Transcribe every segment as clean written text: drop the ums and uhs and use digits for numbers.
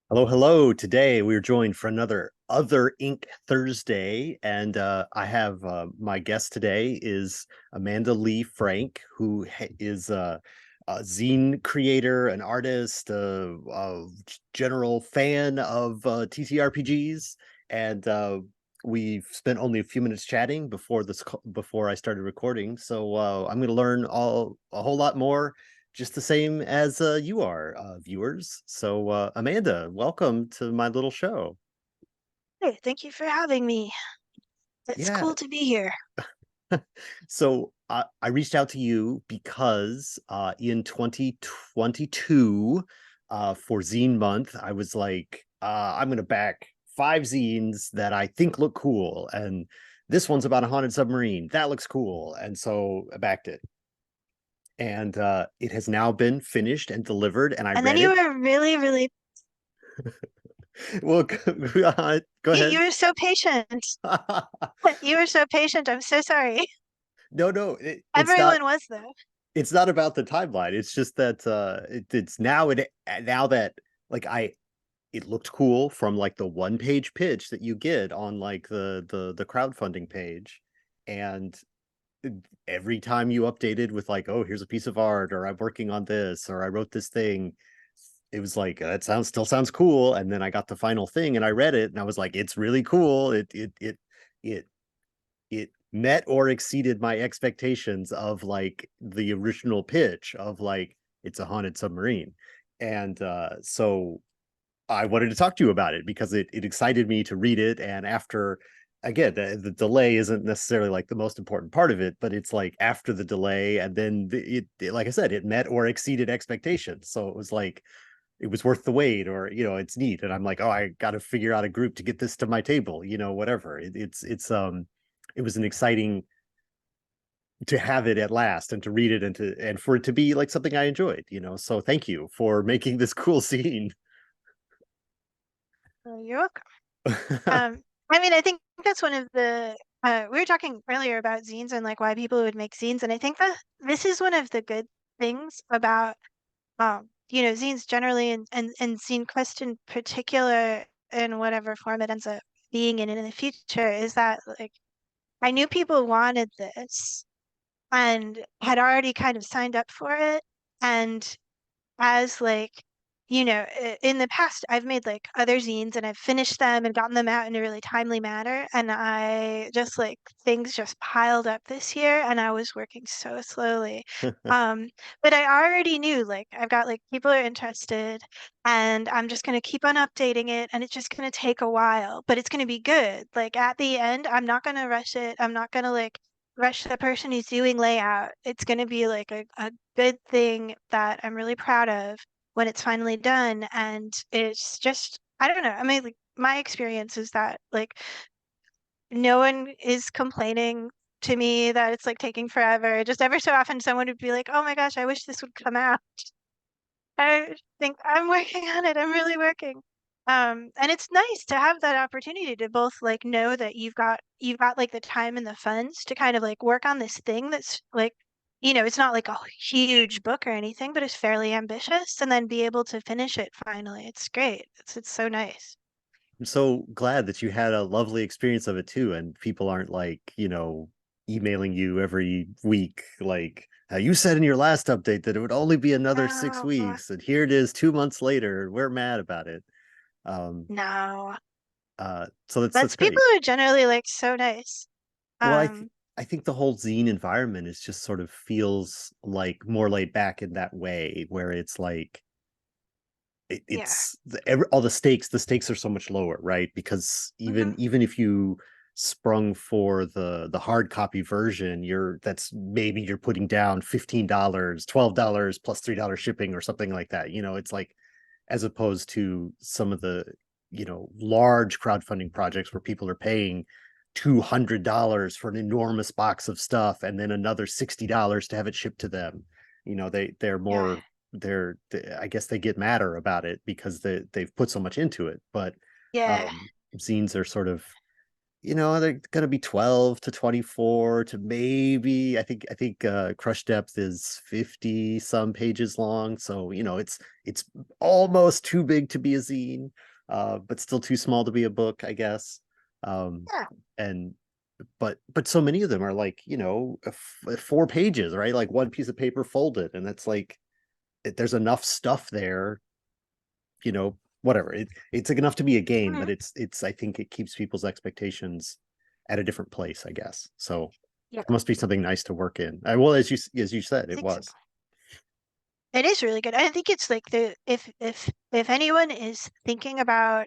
Hello, hello. Today we're joined for another Other Ink Thursday, and I have my guest today is Amanda Lee Franck, who is a zine creator, an artist, a general fan of TTRPGs, and we've spent only a few minutes chatting before I started recording. So I'm going to learn a whole lot more just the same as you are, viewers. So, Amanda, welcome to my little show. Hey, thank you for having me. It's Yeah. cool to be here. So, I reached out to you because in 2022, for Zine Month, I was like, I'm going to back five zines that I think look cool. And this one's about a haunted submarine. That looks cool. And so I backed it. And it has now been finished and delivered, and I And then read you it. were really, really, Well, go you ahead. were so patient. You were so patient. I'm so sorry. No, no, Everyone was though. it's not about the timeline. It's just that it's now that like I it looked cool from like the one page pitch that you get on like the crowdfunding page, and every time you updated with like, oh, here's a piece of art, or I'm working on this, or I wrote this thing, it was like that still sounds cool. And then I got the final thing and I read it and I was like, it's really cool. It it met or exceeded my expectations of like the original pitch of like it's a haunted submarine. And so I wanted to talk to you about it because it excited me to read it. And after, again, the delay isn't necessarily like the most important part of it, but it's like after the delay, and then like I said, it met or exceeded expectations. So it was like it was worth the wait, or it's neat. And I'm like, oh, I got to figure out a group to get this to my table, whatever. It was an exciting to have it at last, and to read it, and for it to be like something I enjoyed. So thank you for making this cool scene. You're welcome. I mean, I think that's one of the we were talking earlier about zines and like why people would make zines, and I think that this is one of the good things about zines generally and Zine Quest in particular in whatever form it ends up being in the future is that like I knew people wanted this and had already kind of signed up for it. And as like, in the past, I've made like other zines and I've finished them and gotten them out in a really timely manner. And I just like things just piled up this year and I was working so slowly. Um, but I already knew like I've got like people are interested and I'm just gonna keep on updating it and it's just gonna take a while, but it's gonna be good. Like at the end, I'm not gonna rush it. I'm not gonna like rush the person who's doing layout. It's gonna be like a good thing that I'm really proud of when it's finally done. And it's just, I don't know. I mean, like, my experience is that like no one is complaining to me that it's like taking forever. Just ever so often, someone would be like, "Oh my gosh, I wish this would come out." I think I'm working on it. I'm really working. And it's nice to have that opportunity to both like know that you've got like the time and the funds to kind of like work on this thing that's like, it's not like a huge book or anything, but it's fairly ambitious, and then be able to finish it finally. It's great. It's so nice. I'm so glad that you had a lovely experience of it too, and people aren't like, emailing you every week like you said in your last update that it would only be another six No, weeks, and here it is 2 months later, and we're mad about it. no. So that's That's people great. are generally like so nice. Well, Um, I think the whole zine environment is just sort of feels like more laid back in that way, where it's like yeah. all the stakes are so much lower, right? Because even Mhm. even if you sprung for the hard copy version, that's maybe you're putting down $15, $12 plus $3 shipping or something like that. It's like, as opposed to some of the large crowdfunding projects where people are paying $200 for an enormous box of stuff and then another $60 to have it shipped to them. They're Yeah. more I guess they get madder about it because they've put so much into it. But Yeah. zines are sort of, they're gonna be 12 to 24 to maybe I think Crush Depth is 50 some pages long. So, it's almost too big to be a zine, but still too small to be a book, I guess. Um, Yeah. and but so many of them are like, 4 pages, right? Like one piece of paper folded, and that's like there's enough stuff there, whatever. It's like enough to be a game, Mhm. but it's I think it keeps people's expectations at a different place, I guess. So Yeah. it must be something nice to work in. Well, as you said, I it think so. was. It is really good. I think it's like the if anyone is thinking about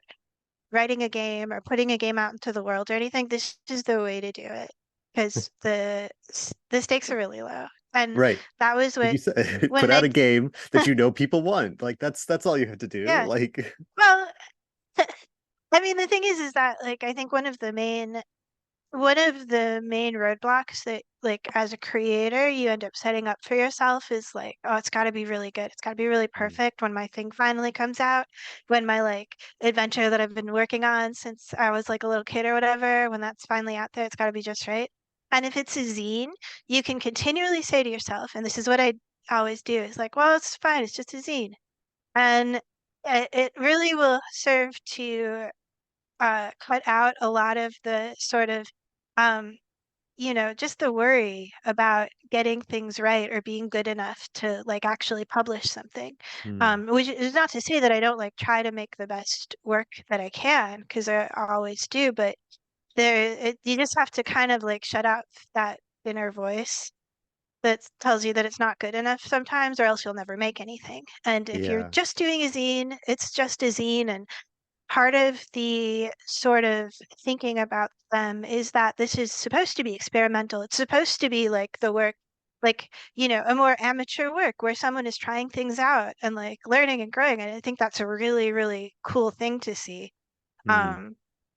writing a game or putting a game out into the world or anything, this is the way to do it because the stakes are really low. And Right. that was Like you what said, put when out I a game that people want. Like that's all you have to do. yeah. Like Well, I mean the thing is that like I think one of the main roadblocks that like as a creator you end up setting up for yourself is like, oh, it's got to be really good. It's got to be really mm, perfect when my thing finally comes out, when my like adventure that I've been working on since I was like a little kid or whatever, when that's finally out there, it's got to be just right. And if it's a zine, you can continually say to yourself, and this is what I always do, is like, well, it's fine, it's just a zine. And it really will serve to cut out a lot of the sort of um, just the worry about getting things right or being good enough to like actually publish something. mm, Which is not to say that I don't like try to make the best work that I can, because I always do, but you just have to kind of like shut out that inner voice that tells you that it's not good enough sometimes, or else you'll never make anything. And if you're yeah. just doing a zine, it's just a zine, and part of the sort of thinking about them is that this is supposed to be experimental. It's supposed to be like the work, like, a more amateur work where someone is trying things out and like learning and growing. And I think that's a really, really cool thing to see. Mm, Um,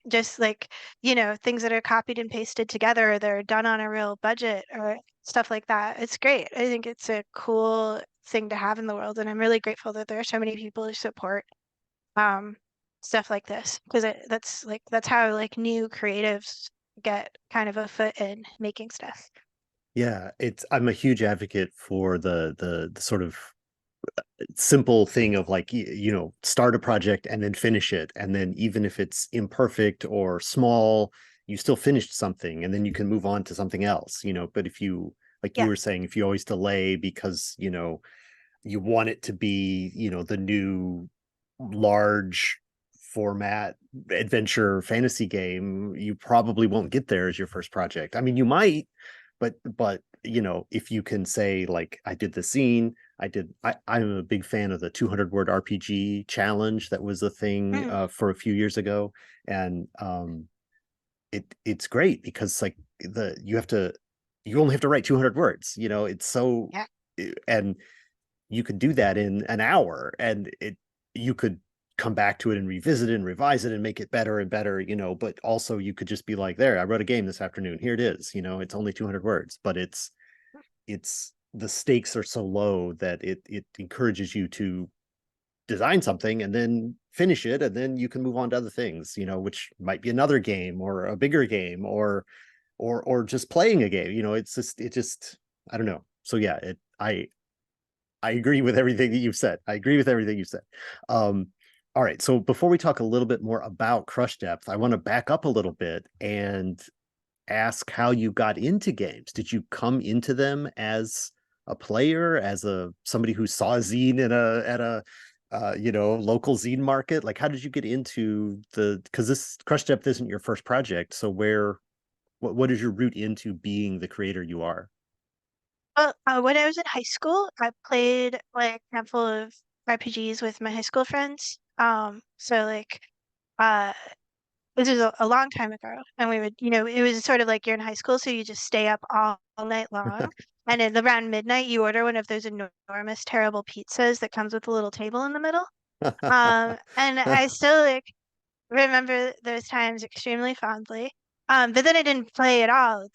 just like, things that are copied and pasted together, they're done on a real budget or stuff like that. It's great. I think it's a cool thing to have in the world. And I'm really grateful that there are so many people who support um stuff like this because that's how like new creatives get kind of a foot in making stuff. yeah, I'm a huge advocate for the sort of simple thing of like start a project and then finish it, and then even if it's imperfect or small, you still finished something, and then you can move on to something else. But if you, like you Yeah. were saying, if you always delay because you want it to be the new large format adventure fantasy game, you probably won't get there as your first project. I mean, you might, but if you can say like, I did the scene, I'm a big fan of the 200 word RPG challenge that was a thing Mhm. for a few years ago. And it's great because like you only have to write 200 words. It's so Yeah. and you could do that in an hour, and you could come back to it and revisit it and revise it and make it better and better. But also you could just be like, there, I wrote a game this afternoon, here it is. It's only 200 words, but it's the stakes are so low that it encourages you to design something and then finish it, and then you can move on to other things, which might be another game or a bigger game, or just playing a game. It just I don't know. So yeah, I agree with everything that you've said. I agree with everything you said. Um, all right. So before we talk a little bit more about Crush Depth, I want to back up a little bit and ask how you got into games. Did you come into them as a player, as a somebody who saw a zine at a local zine market? Like, how did you get into because this Crush Depth isn't your first project. So what is your route into being the creator you are? Well, when I was in high school, I played like a handful of RPGs with my high school friends. So like, uh, this is a long time ago, and we would, it was sort of like you're in high school, so you just stay up all night long, and at around midnight, you order one of those enormous, terrible pizzas that comes with a little table in the middle. And I still like remember those times extremely fondly. But then I didn't play at all.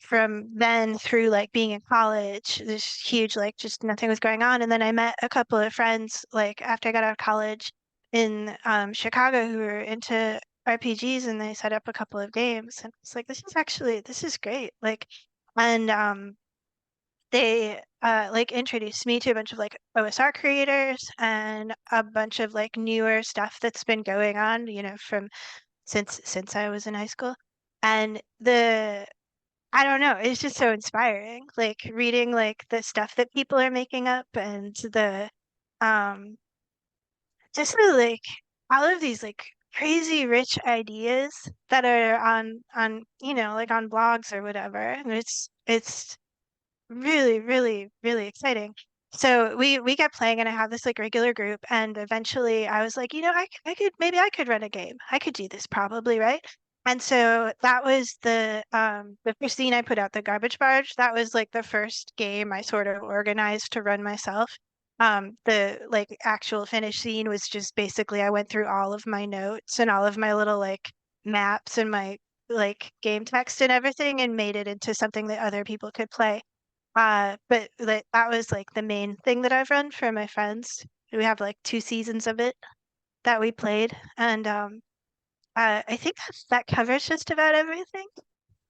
From then through like being in college, this huge like just nothing was going on. And then I met a couple of friends like after I got out of college in Chicago who were into RPGs and they set up a couple of games and it's like this is great. Like and they like introduced me to a bunch of like OSR creators and a bunch of like newer stuff that's been going on, you know, from since I was in high school. And the I don't know, it's just so inspiring. Like reading like the stuff that people are making up and the um just the, like all of these like crazy rich ideas that are on you know like on blogs or whatever. And it's really, really, really exciting. So we kept playing and I have this like regular group and eventually I was like, you know, I could maybe I could run a game. I could do this probably, right? And so that was the first scene I put out, the garbage barge. That was like the first game I sort of organized to run myself. The like actual finished scene was just basically I went through all of my notes and all of my little like maps and my like game text and everything and made it into something that other people could play. But like that was like the main thing that I've run for my friends. We have like 2 seasons of it that we played, and I think that covers just about everything.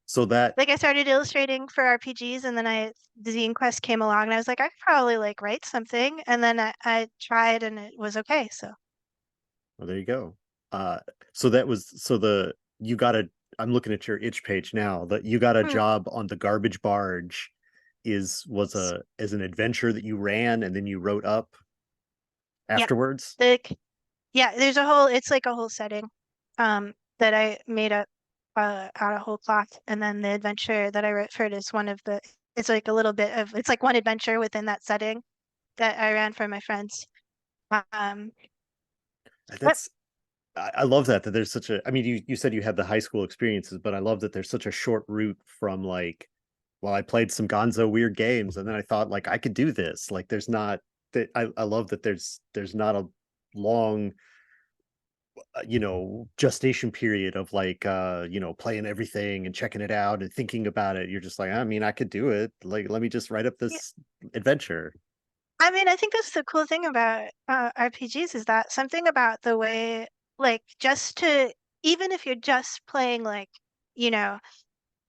So that Like I started illustrating for RPGs, and then the Zine Quest came along, and I was like, I could probably like write something, and then I tried, and it was okay. So well, there you go. Uh, so that was so the you got a. I'm looking at your itch page now. That you got a mm, job on the garbage barge was yes. a as an adventure that you ran and then you wrote up Yeah, afterwards. the yeah, there's a whole it's like a whole setting that I made up out of whole cloth and then the adventure that I wrote for it is one of the it's like a little bit of it's like one adventure within that setting that I ran for my friends. Um but That's I love that there's such a. I mean, you said you had the high school experiences, but I love that there's such a short route from like, well, I played some Gonzo weird games, and then I thought like I could do this. Like, there's not that. I love that there's not a long gestation period of like playing everything and checking it out and thinking about it. You're just like, I mean, I could do it. Like, let me just write up yeah, this adventure. I mean I think that's the cool thing about RPGs is that something about the way like just to even if you're just playing like you know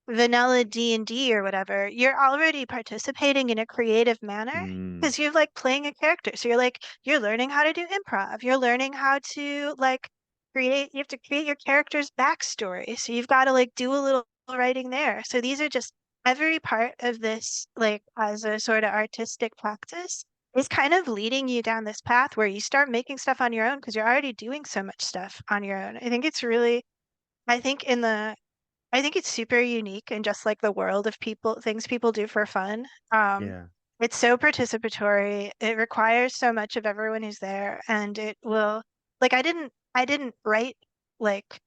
vanilla D&D or whatever, you're already participating in a creative manner Mm, because you're like playing a character. So you're like you're learning how to do improv. You're learning how to like you have to create your character's backstory. So you've got to like do a little writing there. So these are just every part of this like as a sort of artistic practice is kind of leading you down this path where you start making stuff on your own because you're already doing so much stuff on your own. I think it's really I think in the I think it's super unique and just like the world of people, things people do for fun. yeah. It's so participatory. It requires so much of everyone who's there, and it will like I didn't write like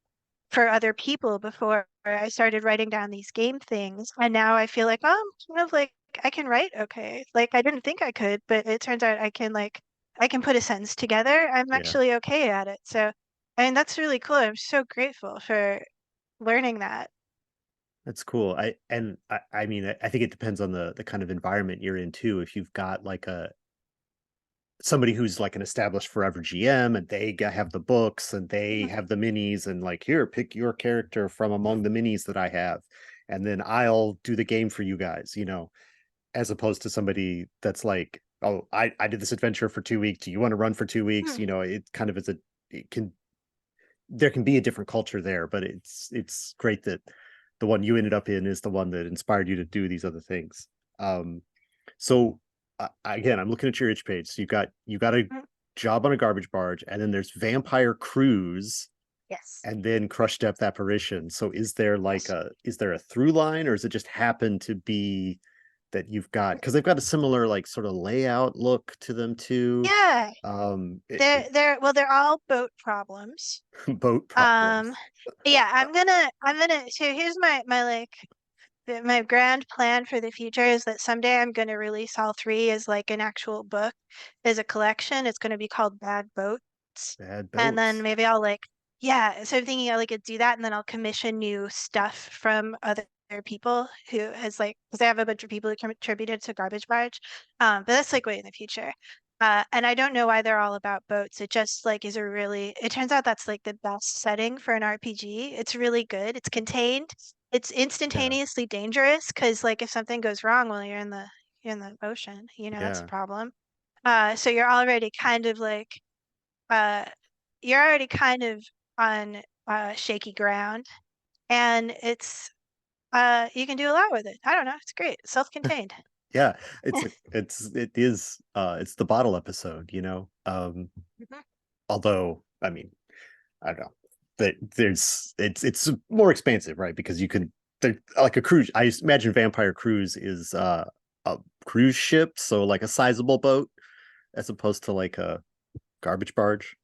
for other people before I started writing down these game things, and now I feel like oh, I'm kind of like I can write okay. Like I didn't think I could, but it turns out I can put a sentence together. I'm Yeah. actually okay at it. So, I mean that's really cool. I'm so grateful for learning that. That's cool. I mean, I think it depends on the kind of environment you're in too. If you've got like a somebody who's like an established forever GM and have the books and they have the minis and like here, pick your character from among the minis that I have, and then I'll do the game for you guys, as opposed to somebody that's like, oh, I did this adventure for 2 weeks. Do you want to run for 2 weeks? Hmm. It kind of is a it can there can be a different culture there, but it's great that the one you ended up in is the one that inspired you to do these other things. Um, so again, I'm looking at your itch page. So you got a Mm, job on a garbage barge, and then there's Vampire Cruise, yes. and then Crush Depth Apparition. So Yes. is there a through line, or does it just happen to be that you've got because they've got a similar like sort of layout look to them too. Yeah. It Well, they're all boat problems. boat Um, problems. yeah, I'm gonna so here's my like my grand plan for the future is that someday I'm gonna release all three as like an actual book, as a collection. It's gonna be called Bad Boats. Bad And then boats. maybe I'll like yeah, so I'm thinking I like do that and then I'll commission new stuff from other people who has like because I have a bunch of people who contributed to Garbage Barge. But that's like way in the future. And I don't know why they're all about boats. It just like is a really, it turns out that's like the best setting for an RPG. It's really good. It's contained. It's Yeah, instantaneously dangerous because like if something goes wrong while you're in the ocean, that's a yeah, problem. So you're already kind of like uh you're already kind of on shaky ground, and it's you can do a lot with it. I don't know, it's great. Self-contained. yeah. It's the bottle episode, you know. Mhm. Although, I mean, I don't know. That it's more expansive, right? Because you can like a cruise. I imagine Vampire Cruise is a cruise ship, so like a sizable boat as opposed to like a garbage barge.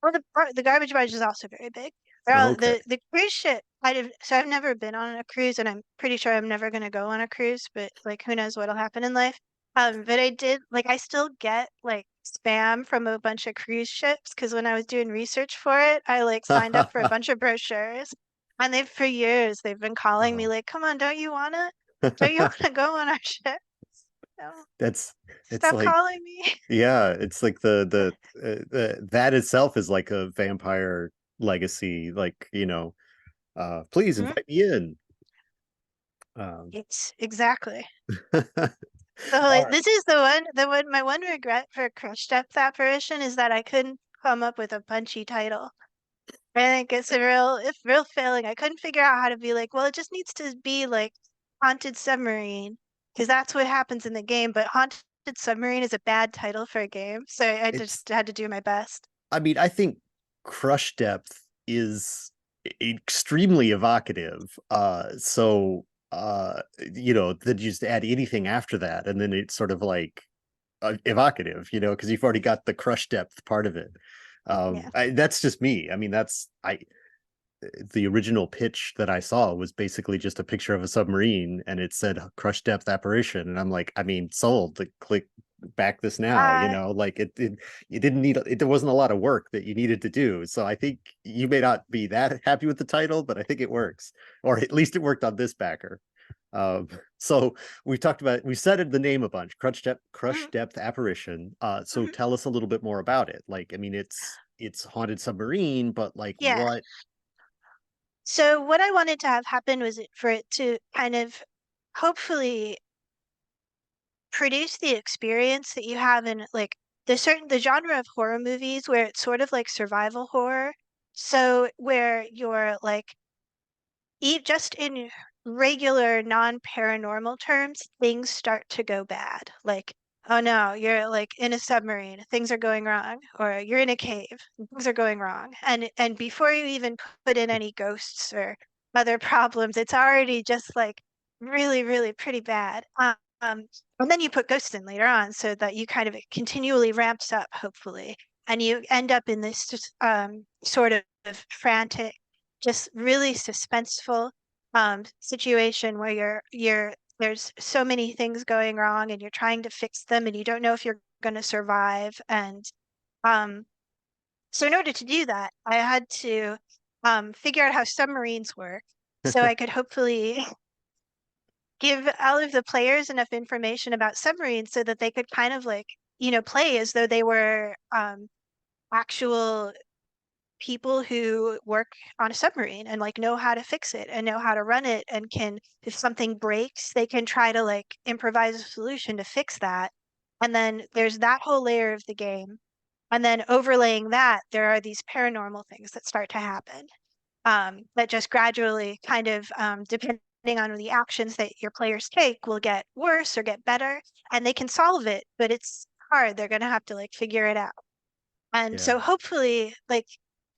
Well, the garbage barge is also very big. They're Oh, all, okay. the cruise ship. I've never been on a cruise, and I'm pretty sure I'm never gonna go on a cruise. But like, who knows what'll happen in life? But I did like I still get like spam from a bunch of cruise ships because when I was doing research for it, I like signed up for a bunch of brochures, and they've for years they've been calling me Oh. like, "Come on, don't you wanna go on our ship? No, That's it's stop like calling me." yeah, it's like the that itself is like a vampire legacy, like, please Mhm. invite me in. Um, It's exactly. all right. This is my one regret for Crush Depth Apparition is that I couldn't come up with a punchy title. I think it's real failing. I couldn't figure out how to be like, well, it just needs to be like Haunted Submarine, because that's what happens in the game, but Haunted Submarine is a bad title for a game, so I It's just had to do my best. I mean, I think Crush Depth is extremely evocative. That you just add anything after that, and then it's sort of like evocative, because you've already got the crush depth part of it. Yeah. That's just me. I mean, the original pitch that I saw was basically just a picture of a submarine, and it said crush depth apparition, and I'm like, I mean, sold. Like, click back this now. Uh, Like it you didn't need it, there wasn't a lot of work that you needed to do. So I think you may not be that happy with the title, but I think it works, or at least it worked on this backer. Um, so we said the name a bunch, crush mhm, depth apparition. So mhm. tell us a little bit more about it. Like, I mean, it's haunted submarine, but like Yeah. what? So what I wanted to have happen was for it to kind of hopefully produce the experience that you have in like the genre of horror movies where it's sort of like survival horror. So where you're like just in regular non-paranormal terms, things start to go bad. Like, oh no, you're like in a submarine, things are going wrong, or you're in a cave, things are going wrong. And before you even put in any ghosts or other problems, it's already just like really, really pretty bad. And then you put ghosts in later on so that you kind of it continually ramps up, hopefully. And you end up in this just, sort of frantic, just really suspenseful situation where there's so many things going wrong and you're trying to fix them and you don't know if you're going to survive. And um, so in order to do that, I had to figure out how submarines work so I could hopefully give all of the players enough information about submarines so that they could kind of like, play as though they were actual people who work on a submarine and like know how to fix it and know how to run it and can if something breaks they can try to like improvise a solution to fix that. And then there's that whole layer of the game, and then overlaying that there are these paranormal things that start to happen, that just gradually kind of depending on the actions that your players take will get worse or get better, and they can solve it but it's hard. They're going to have to like figure it out. And Yeah. so hopefully, like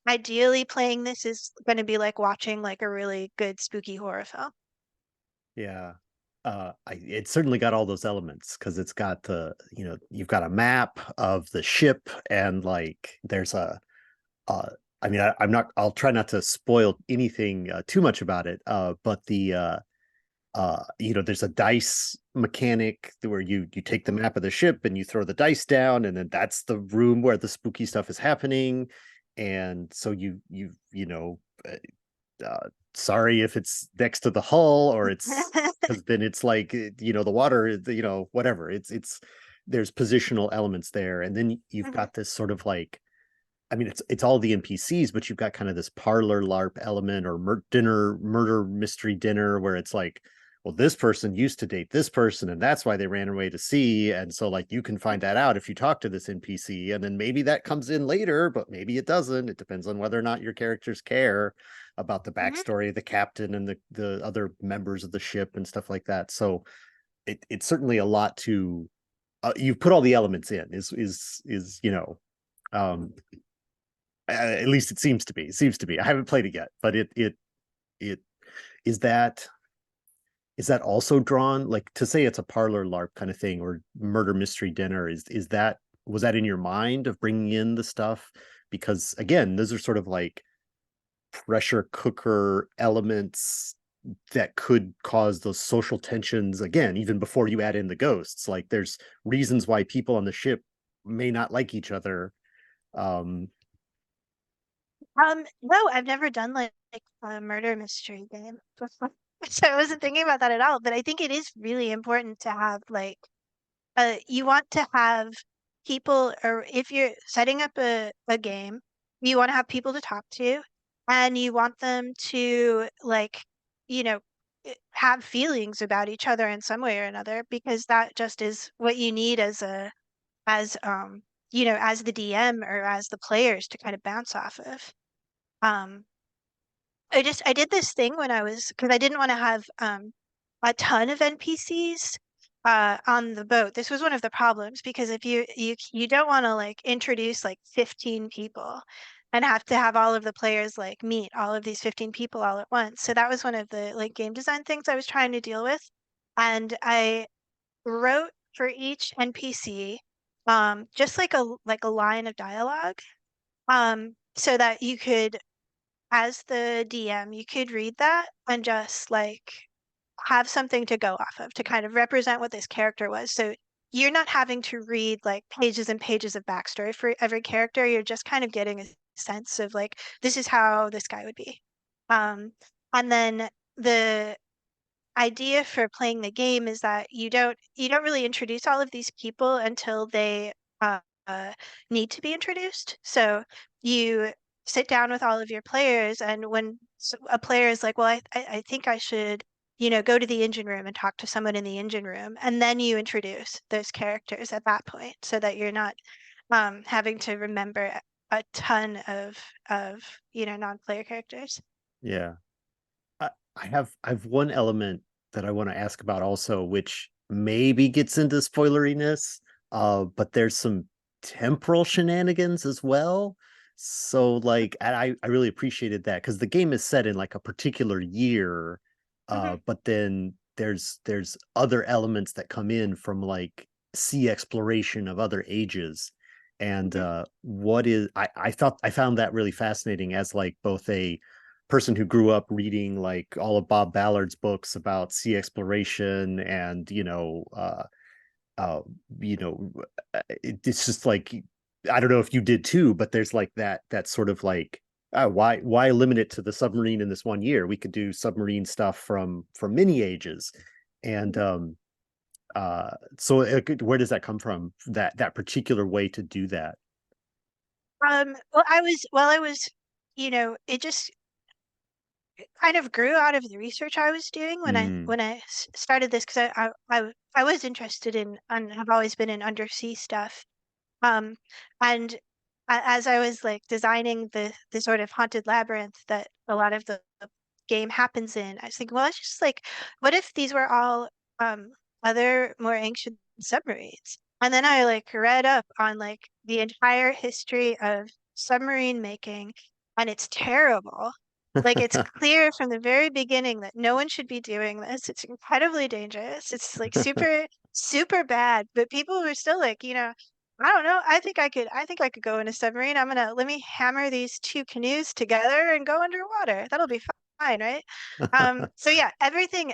ideally playing this is gonna be like watching like a really good spooky horror film. Yeah. It certainly got all those elements because it's got you've got a map of the ship, and like there's uh, I mean, I'll try not to spoil anything too much about it. But there's a dice mechanic where you take the map of the ship and you throw the dice down, and then that's the room where the spooky stuff is happening. And so sorry if it's next to the hull, or it's because then it's like the water, whatever, it's there's positional elements there, and then you've Mhm. got this sort of like, I mean, it's all the NPCs, but you've got kind of this parlor LARP element, or murder mystery dinner, where it's like, well, this person used to date this person, and that's why they ran away to sea. And so, like, you can find that out if you talk to this NPC, and then maybe that comes in later, but maybe it doesn't. It depends on whether or not your characters care about the Mhm. backstory of the captain and the other members of the ship and stuff like that. So it's certainly a lot to, you put all the elements in, is um at least it seems to be. It seems to be. I haven't played it yet, but it is that, is that also drawn, like, to say it's a parlor LARP kind of thing, or murder mystery dinner, is that, was that in your mind of bringing in the stuff? Because again, those are sort of like pressure cooker elements that could cause those social tensions again, even before you add in the ghosts. Like, there's reasons why people on the ship may not like each other. Um, No, I've never done like a murder mystery game before. So I wasn't thinking about that at all, but I think it is really important to have like you want to have people, or if you're setting up a game, you want to have people to talk to, and you want them to like, you know, have feelings about each other in some way or another, because that just is what you need as a as as the DM or as the players to kind of bounce off of. Um, I did this thing when I was, because I didn't want to have a ton of NPCs on the boat. This was one of the problems, because if you don't want to like introduce like 15 people and have to have all of the players like meet all of these 15 people all at once. So that was one of the like game design things I was trying to deal with. And I wrote for each NPC just like a line of dialogue, so that you could, as the DM, you could read that and just like have something to go off of to kind of represent what this character was. So you're not having to read like pages and pages of backstory for every character. You're just kind of getting a sense of like, this is how this guy would be. Um, and then the idea for playing the game is that you don't really introduce all of these people until they uh, uh, need to be introduced. So you sit down with all of your players, and when a player is like, "Well, I think I should, go to the engine room and talk to someone in the engine room," and then you introduce those characters at that point, so that you're not having to remember a ton of non-player characters. yeah. I have one element that I want to ask about also, which maybe gets into spoileriness, but there's some temporal shenanigans as well. So like, and I really appreciated that, because the game is set in like a particular year, Hmm. but then there's other elements that come in from like sea exploration of other ages. And Hmm. what is, I found that really fascinating, as like both a person who grew up reading like all of Bob Ballard's books about sea exploration, and uh you know it's just like, I don't know if you did too, but there's like that sort of like, why limit it to the submarine in this one year? We could do submarine stuff from many ages. And so where does that come from, that particular way to do that? Well, I was, it just kind of grew out of the research I was doing when I Mm, when I started this, because I was interested in and have always been in undersea stuff. Um, and as I was like designing the sort of haunted labyrinth that a lot of the game happens in, I was thinking, well, it's just like, what if these were all um other more ancient submarines? And then I like read up on like the entire history of submarine making, and it's terrible. Like, it's clear from the very beginning that no one should be doing this. It's incredibly dangerous. It's like super, super bad. But people were still like, I don't know. I think I could go in a submarine. Let me hammer these two canoes together and go underwater. That'll be fine, right? So yeah, everything,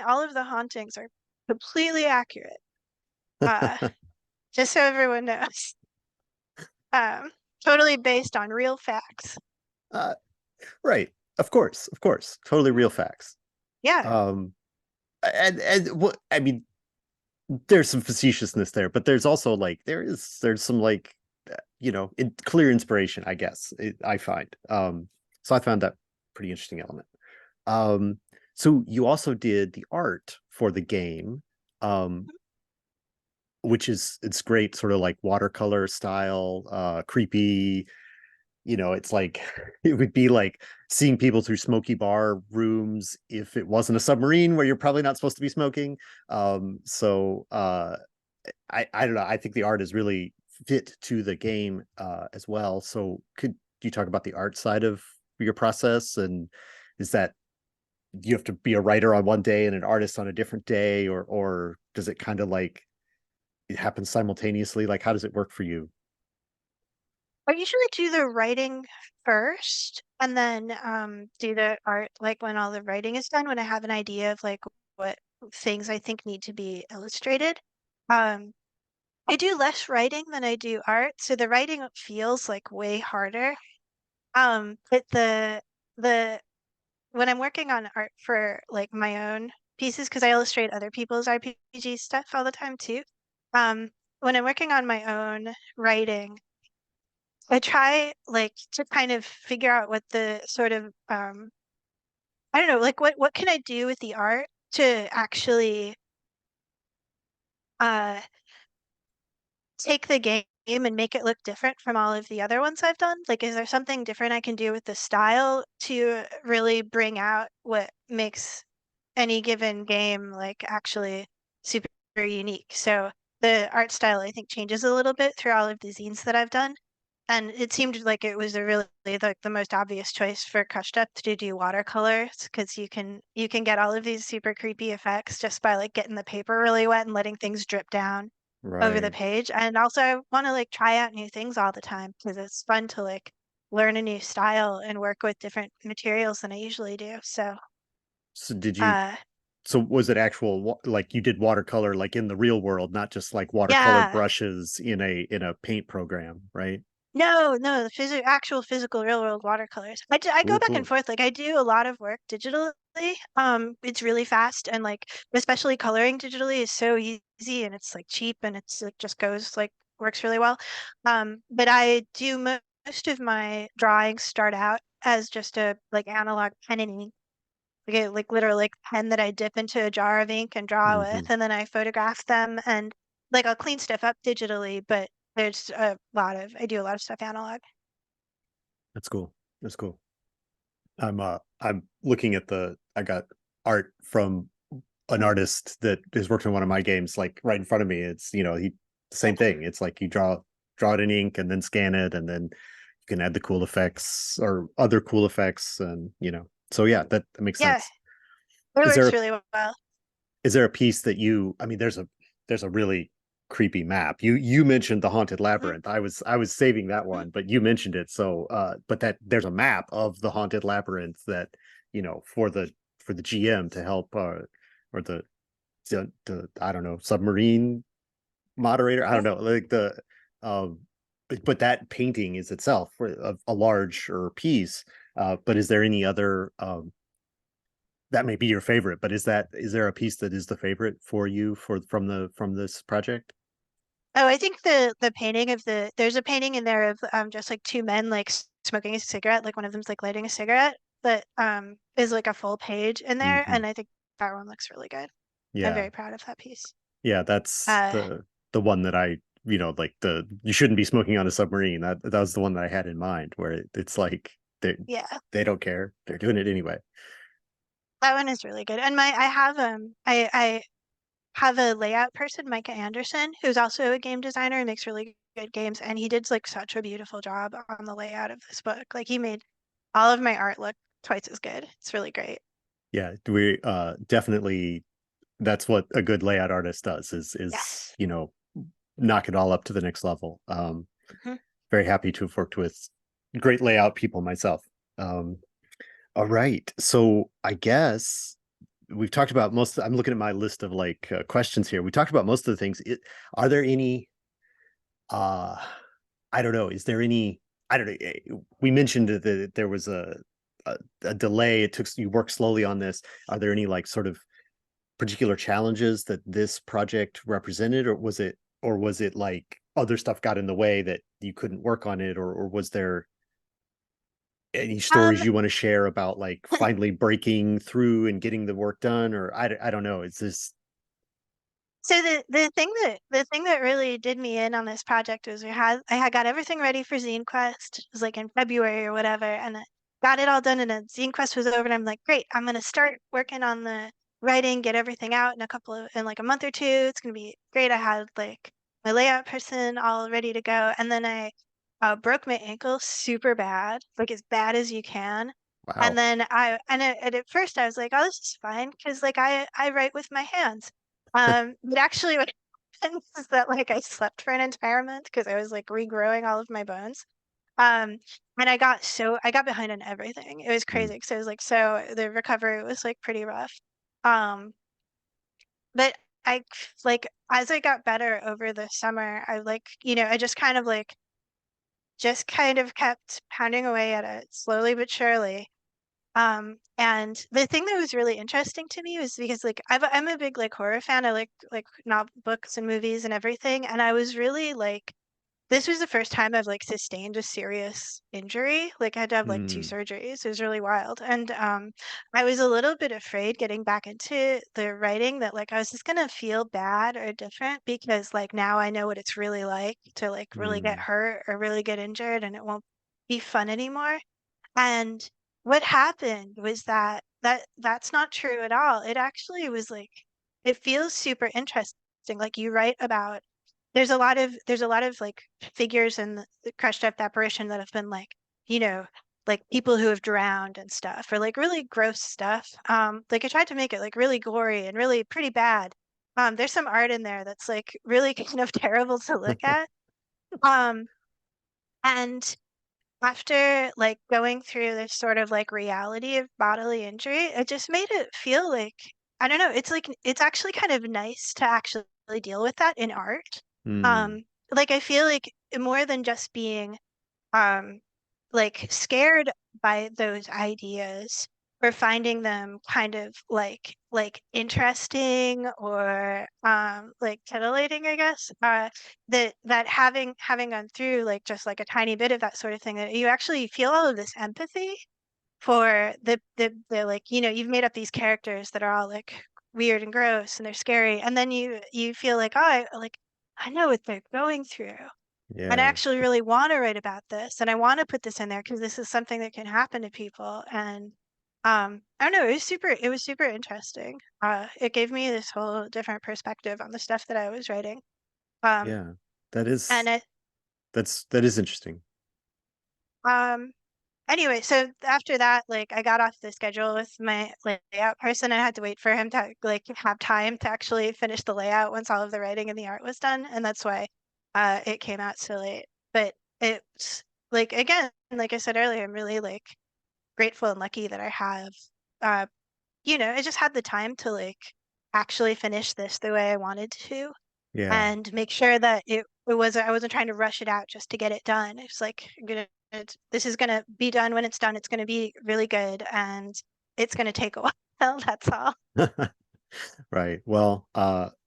all of the hauntings are completely accurate. Uh, just so everyone knows. Um, totally based on real facts. uh, right, of course, totally real Mhm. facts. Yeah. um and what I mean, there's some facetiousness there, but there's also like there's some like clear inspiration, I guess. I find. So I found that pretty interesting element. Um, so you also did the art for the game, um, which is it's great, sort of like watercolor style, creepy. It's like it would be like seeing people through smoky bar rooms if it wasn't a submarine where you're probably not supposed to be smoking. So I don't know. I think the art is really fit to the game as well. So could you talk about the art side of your process? And is that you have to be a writer on one day and an artist on a different day, or does it kind of like it happens simultaneously? Like how does it work for you? I usually do the writing first and then do the art like when all the writing is done, when I have an idea of like what things I think need to be illustrated. Um, I do less writing than I do art, so the writing feels like way harder. But the when I'm working on art for like my own pieces, because I illustrate other people's RPG stuff all the time too. Um, when I'm working on my own writing, I try like to kind of figure out what the sort of I don't know, like what can I do with the art to actually uh take the game and make it look different from all of the other ones I've done? Like, is there something different I can do with the style to really bring out what makes any given game like actually super unique? So the art style I think changes a little bit through all of the zines that I've done. And it seemed like it was a really like the most obvious choice for Crush Depth to do watercolors because you can get all of these super creepy effects just by like getting the paper really wet and letting things drip down over the Right. page. And also I want to like try out new things all the time because it's fun to like learn a new style and work with different materials than I usually do. So So did you uh so was it actual like you did watercolor like in the real world, not just like watercolor yeah. brushes in a paint program, right? No, no, the actual physical real world watercolors. I go Cool, back and cool. forth. Like I do a lot of work digitally. It's really fast and like especially coloring digitally is so easy and it's like cheap and it's like just goes like works really well. But I do most of my drawings start out as just a like analog pen and ink. Like literally like pen that I dip into a jar of ink and draw with, Hmm. and then I photograph them and like I'll clean stuff up digitally, but there's a lot of I do a lot of stuff analog. That's cool. That's cool. I'm looking at I got art from an Mm. artist that is working on one of my games like right in front of me. It's he the same thing. It's like you draw it in ink and then scan it, and then you can add the cool effects or other cool effects, and so yeah, that makes Yeah, sense. it Is works there really well. is there a piece that I mean, there's a really creepy map. You mentioned the haunted Mhm. labyrinth. I was saving that one, but you mentioned it. So but that there's a map of the haunted labyrinth that, for the GM to help or the I don't know, submarine moderator. I don't Mhm. know, like um but that painting is itself a larger piece. But is there any other that may be your favorite, but is there a piece that is the favorite for you from this project? Oh, I think the painting of there's a painting in there of just like two men like smoking a cigarette, like one of them's like lighting a cigarette, that is like a full page in there, Hmm. and I think that one looks really good. I'm Yeah, very proud of that piece. yeah, that's Uh, the one that like the you shouldn't be smoking on a submarine. That was the one that I had in mind, where it's like yeah. they don't care, they're doing it anyway. That one is really good. And I have a layout person, Micah Anderson, who's also a game designer and makes really good games, and he did like such a beautiful job on the layout of this book. Like he made all of my art look twice as good. It's really great. Yeah, we definitely, that's what a good layout artist does, Yes. knock it all up to the next level. Mhm. Very happy to have worked with great layout people myself. Um, all right. So I guess we've talked about I'm looking at my list of like questions here. We talked about most of the things. Are there any, uh, I don't know. Is there any, I don't know. We mentioned that there was a delay. You work slowly on this. Are there any like sort of particular challenges that this project represented, or was it like other stuff got in the way that you couldn't work on it, or was there any Um, stories you want to share about like finally breaking through and getting the work done, or I don't know. It's just so the thing that really did me in on this project was I had got everything ready for Zine Quest. It was like in February or whatever, and I got it all done, and then Zine Quest was over, and I'm like, great, I'm gonna start working on the writing, get everything out in like a month or two. It's gonna be great. I had like my layout person all ready to go, and then I broke my ankle super bad, like as bad as you can. And wow. then and at first I was like, oh, this is fine because like I write with my hands. But actually what happened is that like I slept for an entire month because I was like regrowing all of my bones. Um, and I got behind on everything. It was Mm, crazy because I was like, so the recovery was like pretty rough. Um, but I like as I got better over the summer, I like, I just kind of kept pounding away at it slowly but surely. And the thing that was really interesting to me was because like I'm a big like horror fan. I like novel books and movies and everything. And I was really like this was the first time I've like sustained a serious injury. Like I had to have like two mm, surgeries. It was really wild. And I was a little bit afraid getting back into the writing that like I was just gonna feel bad or different because like now I know what it's really like to like really get mm, hurt or really get injured and it won't be fun anymore. And what happened was that's not true at all. It actually was like it feels super interesting. Like you write about there's a lot of like figures in the Crush Depth Apparition that have been you know, like people who have drowned and stuff or like really gross stuff. Like I tried to make it like really gory and really pretty bad. There's some art in there that's like really kind of terrible to look at. Um, and after like going through this sort of like reality of bodily injury, it just made it feel like I don't know, it's like it's actually kind of nice to actually deal with that in art. mm, Um, like I feel like more than just being um like scared by those ideas or finding them kind of like interesting or like titillating, I guess. That having gone through like just like a tiny bit of that sort of thing, that you actually feel all of this empathy for the like, you've made up these characters that are all like weird and gross and they're scary, and then you feel like, oh, I know what they're going through. And I yeah, actually really want to write about this, and I want to put this in there because this is something that can happen to people. And I don't know, it was super interesting. It gave me this whole different perspective on the stuff that I was writing. Um, yeah. That and is it, that is interesting. um, anyway, so after that, like I got off the schedule with my layout person. I had to wait for him to like have time to actually finish the layout once all of the writing and the art was done, and that's why it came out so late. But it's like again, like I said earlier, I'm really like grateful and lucky that I have uh I just had the time to like actually finish this the way I wanted to Yeah, and make sure that it was I wasn't trying to rush it out just to get it done. It's like this is gonna be done when it's done. It's gonna be really good, and it's gonna take a while. That's all. right. Well,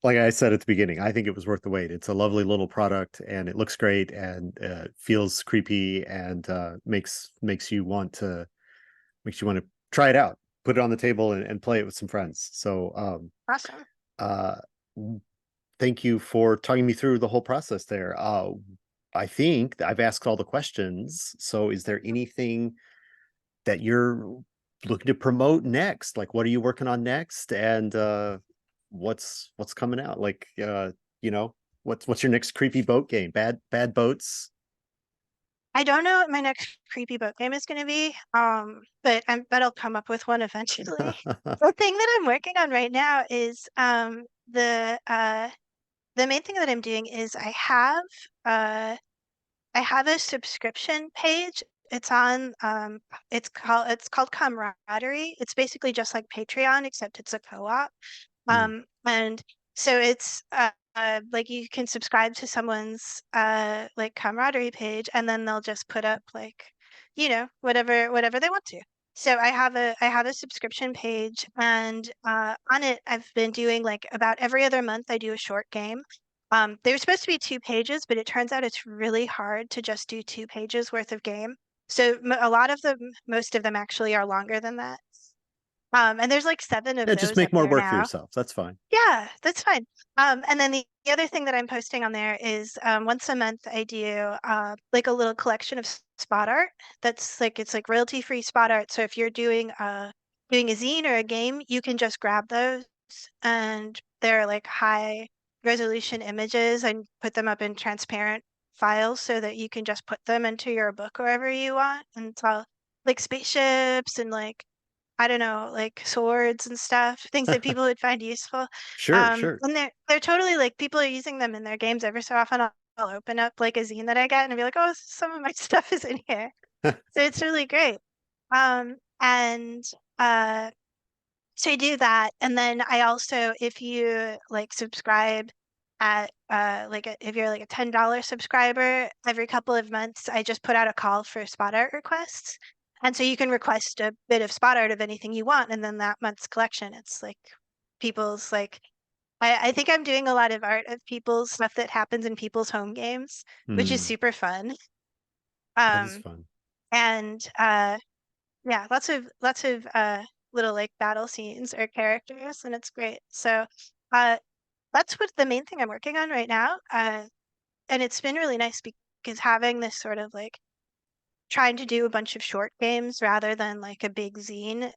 like I said at the beginning, I think it was worth the wait. It's a lovely little product, and it looks great, and feels creepy, and makes you want to try it out, put it on the table, and play it with some friends. So, Awesome. uh, thank you for talking me through the whole process there. I think that I've asked all the questions. So, is there anything that you're looking to promote next? Like, what are you working on next? And what's coming out? Like, you know, what's your next creepy boat game? Bad boats. I don't know what my next creepy book game is gonna be, but I bet I'll come up with one eventually. The thing that I'm working on right now is the main thing that I'm doing is uh I have a subscription page. It's on it's called Camaraderie. It's basically just like Patreon, except it's a co-op. Mm, And so it's like you can subscribe to someone's like Camaraderie page, and then they'll just put up like, whatever they want to. So I have a subscription page, and on it I've been doing like about every other month I do a short game. They're supposed to be 2 pages, but it turns out it's really hard to just do 2 pages worth of game. So a lot of them, most of them actually are longer than that. And there's like 7 of Yeah, just those up make more there work for now. yourself. That's fine. Yeah, that's fine. And then the other thing that I'm posting on there is once a month I do like a little collection of spot art. That's like it's like royalty free spot art. So if you're doing a zine or a game, you can just grab those, and they're like high resolution images, and put them up in transparent files so that you can just put them into your book wherever you want. And it's all like spaceships and like I don't know, like swords and stuff, things that people would find useful. Sure, sure. And they're totally like people are using them in their games every so often. I'll open up like a zine that I get and be like, oh, some of my stuff is in here. So it's really great. And uh, so I do that, and then I also, if you like subscribe at if you're like a $10 subscriber, every couple of months I just put out a call for spot art requests. And so you can request a bit of spot art of anything you want, and then that month's collection, it's like people's like I think I'm doing a lot of art of people's stuff that happens in people's home games, which is Hmm, super fun. that is Um fun. and yeah, lots of little like battle scenes or characters, and it's great. So uh that's what the main thing I'm working on right now. And it's been really nice because having this sort of like trying to do a bunch of short games rather than like a big zine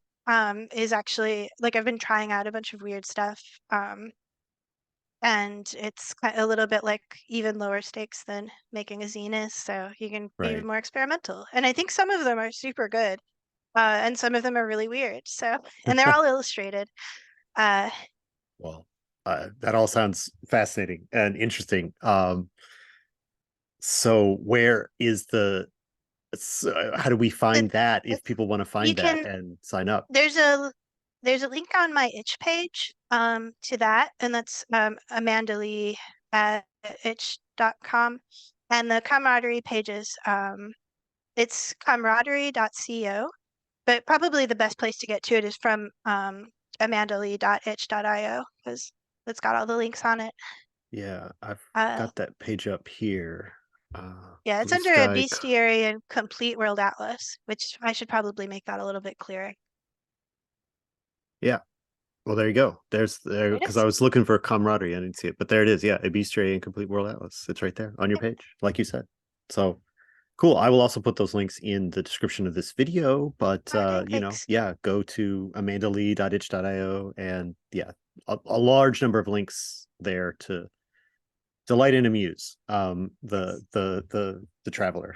is actually like I've been trying out a bunch of weird stuff. And it's a little bit like even lower stakes than making a zine is, so you can be Right. more experimental. And I think some of them are super good. And some of them are really weird. So, and they're all illustrated. Uh, Well, that all sounds fascinating and interesting. So where is how do we the, find that the if people want to you find that can and sign up? there's a link on my itch page to that, and that's Amanda Lee at itch.com. And the camaraderie pages it's camaraderie.co, but probably the best place to get to it is from amandalee.itch.io because it's got all the links on it. Yeah, I've Uh, got that page up here. Yeah, it's Blue under a Sky. bestiary and complete world atlas, which I should probably make that a little bit clearer. Yeah. Well, there you go. There There it because I is. was looking for camaraderie. I didn't see it, but there it is. Yeah, a bestiary and complete world atlas. It's right there on your Yep. page, like you said. So cool. I will also put those links in the description of this video, but Oh, dang, thanks. yeah, go to amandalee.itch.io and yeah, a large number of links there to delight and amuse Nice. the traveler.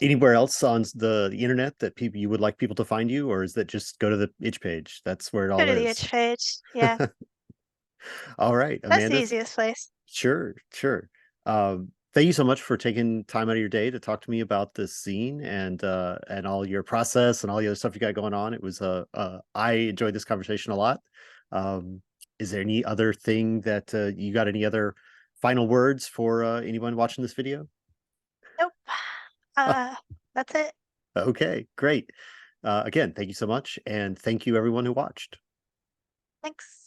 Anywhere else on the internet that people you would like people to find you, or is that just go to the itch page? That's where it Go all to the is. itch page. Yeah, All right, that's the Amanda. easiest place. Sure, sure. Thank you so much for taking time out of your day to talk to me about this scene and all your process and all the other stuff you got going on. It was I enjoyed this conversation a lot. Um, is there any other thing that you got any other final words for anyone watching this video? Nope. Uh, that's it. Okay, great. Again, thank you so much, and thank you everyone who watched. Thanks.